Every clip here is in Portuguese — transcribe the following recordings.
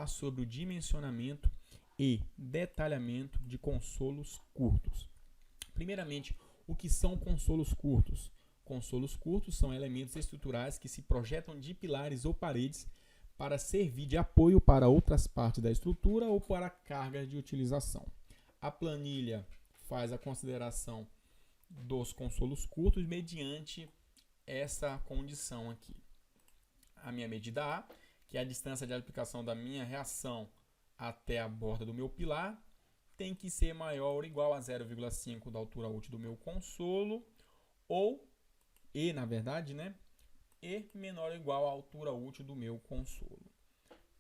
falar sobre o dimensionamento e detalhamento de consolos curtos. Primeiramente, o que são consolos curtos? Consolos curtos são elementos estruturais que se projetam de pilares ou paredes para servir de apoio para outras partes da estrutura ou para cargas de utilização. A planilha faz a consideração dos consolos curtos mediante essa condição aqui. A minha medida A, que é a distância de aplicação da minha reação até a borda do meu pilar, tem que ser maior ou igual a 0,5 da altura útil do meu consolo, na verdade, e menor ou igual à altura útil do meu consolo.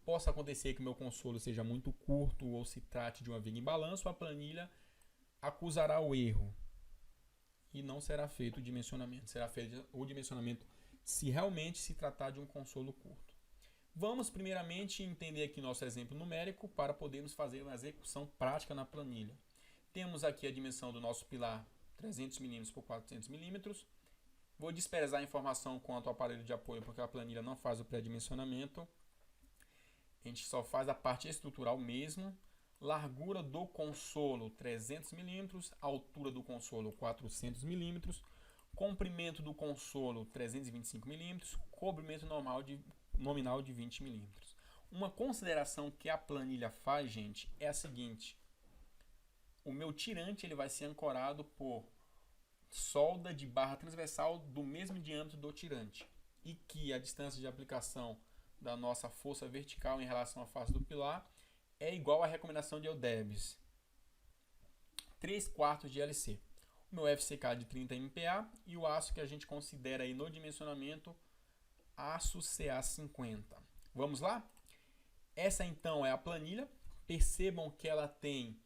Possa acontecer que o meu consolo seja muito curto ou se trate de uma viga em balanço, a planilha acusará o erro e não será feito o dimensionamento. Será feito o dimensionamento se realmente se tratar de um consolo curto. Vamos primeiramente entender aqui nosso exemplo numérico para podermos fazer uma execução prática na planilha. Temos aqui a dimensão do nosso pilar 300 mm por 400 mm. Vou desprezar a informação quanto ao aparelho de apoio porque a planilha não faz o pré-dimensionamento. A gente só faz a parte estrutural mesmo. Largura do consolo 300 mm, altura do consolo 400 mm, comprimento do consolo 325 mm, cobrimento nominal de 20 mm. Uma consideração que a planilha faz, gente, é a seguinte: o meu tirante ele vai ser ancorado por solda de barra transversal do mesmo diâmetro do tirante e que a distância de aplicação da nossa força vertical em relação à face do pilar é igual à recomendação de Eudebs, 3/4 de LC. O meu FCK de 30 MPa e o aço que a gente considera aí no dimensionamento, aço CA50. Vamos lá? Essa então é a planilha. Percebam que ela tem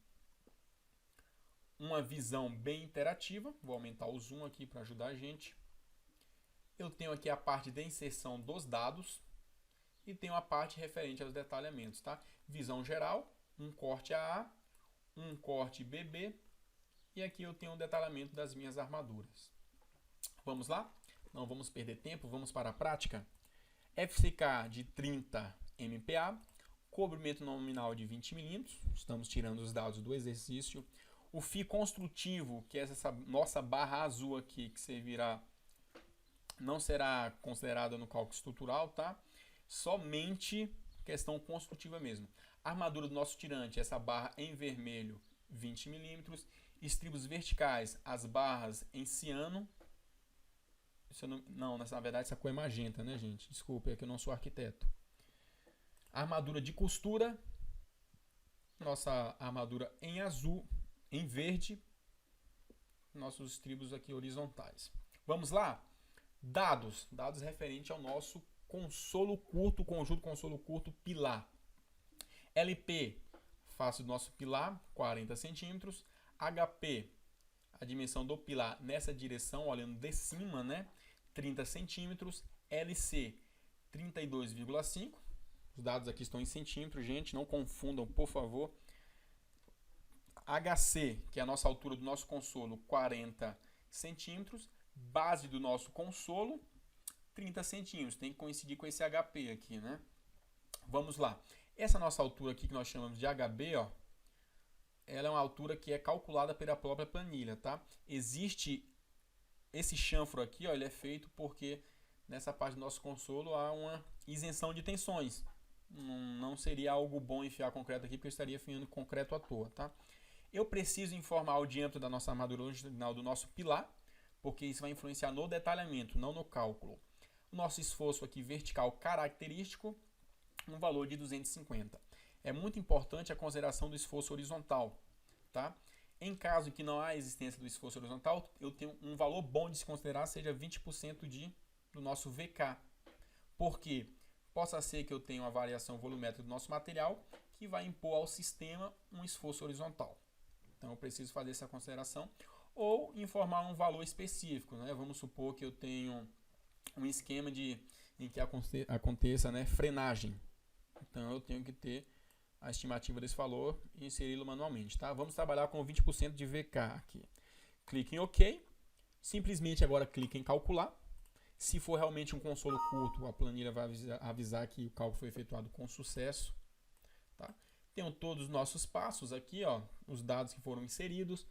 uma visão bem interativa. Vou aumentar o zoom aqui para ajudar a gente. Eu tenho aqui a parte de inserção dos dados e tenho a parte referente aos detalhamentos, tá? Visão geral, um corte AA, um corte BB e aqui eu tenho um detalhamento das minhas armaduras. Vamos lá? Não vamos perder tempo, vamos para a prática. FCK de 30 MPa, cobrimento nominal de 20 mm, estamos tirando os dados do exercício. O fio construtivo, que é essa nossa barra azul aqui, que servirá, não será considerada no cálculo estrutural, tá? Somente questão construtiva mesmo. A armadura do nosso tirante, essa barra em vermelho, 20 mm. Estribos verticais, as barras em ciano. Na verdade essa cor é magenta, né, gente? Desculpa, é que eu não sou arquiteto. Armadura de costura. Nossa armadura em azul, em verde. Nossos estribos aqui horizontais. Vamos lá? Dados referente ao nosso consolo curto, conjunto consolo curto pilar. LP, face do nosso pilar, 40 centímetros. HP, a dimensão do pilar nessa direção, olhando de cima, 30 centímetros. LC, 32,5. Os dados aqui estão em centímetros, gente, não confundam, por favor. HC, que é a nossa altura do nosso consolo, 40 centímetros. Base do nosso consolo, 30 centímetros. Tem que coincidir com esse HP aqui, Vamos lá. Essa nossa altura aqui, que nós chamamos de HB, ela é uma altura que é calculada pela própria planilha, tá? Existe esse chanfro aqui, ele é feito porque nessa parte do nosso consolo há uma isenção de tensões. Não seria algo bom enfiar concreto aqui, porque eu estaria enfiando concreto à toa, tá? Eu preciso informar o diâmetro da nossa armadura original do nosso pilar, porque isso vai influenciar no detalhamento, não no cálculo. O nosso esforço aqui vertical característico, um valor de 250. É muito importante a consideração do esforço horizontal, tá? Em caso que não há existência do esforço horizontal, eu tenho um valor bom de se considerar, seja 20% do nosso VK. Porque possa ser que eu tenha uma variação volumétrica do nosso material que vai impor ao sistema um esforço horizontal. Então eu preciso fazer essa consideração. Ou informar um valor específico, Vamos supor que eu tenho um esquema em que aconteça frenagem. Então eu tenho que ter a estimativa desse valor e inseri-lo manualmente, tá? Vamos trabalhar com 20% de VK aqui. Clique em OK. Simplesmente agora clique em calcular. Se for realmente um consolo curto, a planilha vai avisar que o cálculo foi efetuado com sucesso. Tenho todos os nossos passos aqui, ó, os dados que foram inseridos.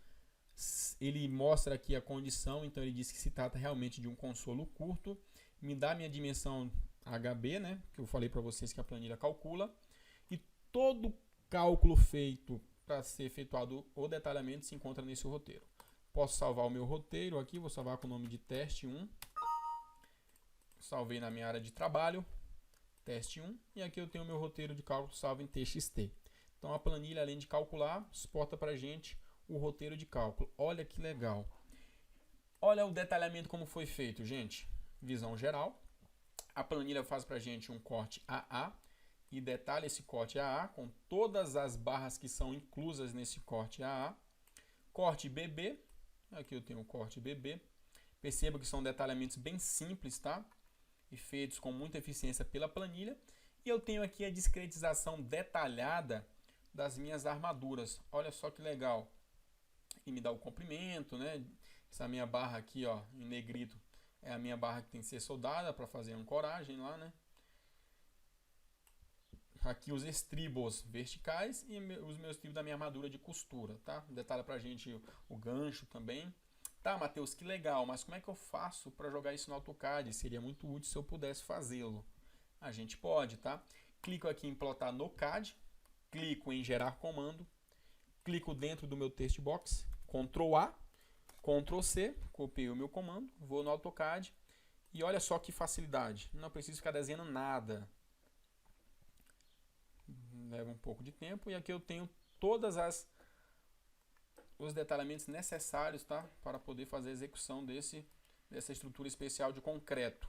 Ele mostra aqui a condição, então ele diz que se trata realmente de um consolo curto. Me dá minha dimensão HB, né, que eu falei para vocês que a planilha calcula. E todo cálculo feito para ser efetuado o detalhamento se encontra nesse roteiro. Posso salvar o meu roteiro aqui, vou salvar com o nome de teste 1. Salvei na minha área de trabalho, teste 1. E aqui eu tenho o meu roteiro de cálculo salvo em TXT. Então a planilha, além de calcular, exporta para a gente o roteiro de cálculo. Olha que legal. Olha o detalhamento como foi feito, gente. Visão geral. A planilha faz para a gente um corte AA e detalha esse corte AA com todas as barras que são inclusas nesse corte AA. Corte BB. Aqui eu tenho o corte BB. Perceba que são detalhamentos bem simples, tá? E feitos com muita eficiência pela planilha. E eu tenho aqui a discretização detalhada das minhas armaduras. Olha só que legal. E me dá o comprimento, né? Essa minha barra aqui, ó, em negrito, é a minha barra que tem que ser soldada para fazer a ancoragem lá, né? Aqui os estribos verticais e os meus estribos da minha armadura de costura, tá? Detalha pra gente o gancho também. Tá, Matheus, que legal, mas como é que eu faço para jogar isso no AutoCAD? Seria muito útil se eu pudesse fazê-lo. A gente pode, tá? Clico aqui em plotar no CAD, clico em gerar comando, clico dentro do meu text box, Ctrl A, Ctrl C, copiei o meu comando, vou no AutoCAD e olha só que facilidade. Não preciso ficar desenhando nada. Leva um pouco de tempo e aqui eu tenho todas os detalhamentos necessários, tá, para poder fazer a execução dessa estrutura especial de concreto.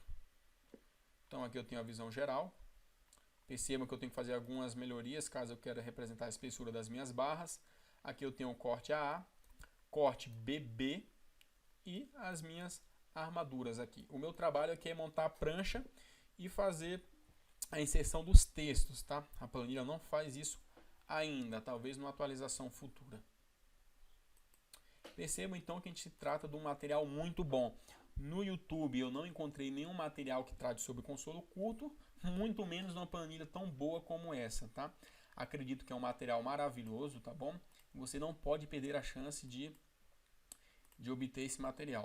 Então aqui eu tenho a visão geral. Percebam que eu tenho que fazer algumas melhorias caso eu queira representar a espessura das minhas barras. Aqui eu tenho o corte AA, corte BB e as minhas armaduras aqui. O meu trabalho aqui é montar a prancha e fazer a inserção dos textos, tá? A planilha não faz isso ainda, talvez numa atualização futura. Percebam então que a gente se trata de um material muito bom. No YouTube eu não encontrei nenhum material que trate sobre consolo curto, muito menos numa planilha tão boa como essa, tá? Acredito que é um material maravilhoso, tá bom? Você não pode perder a chance de obter esse material.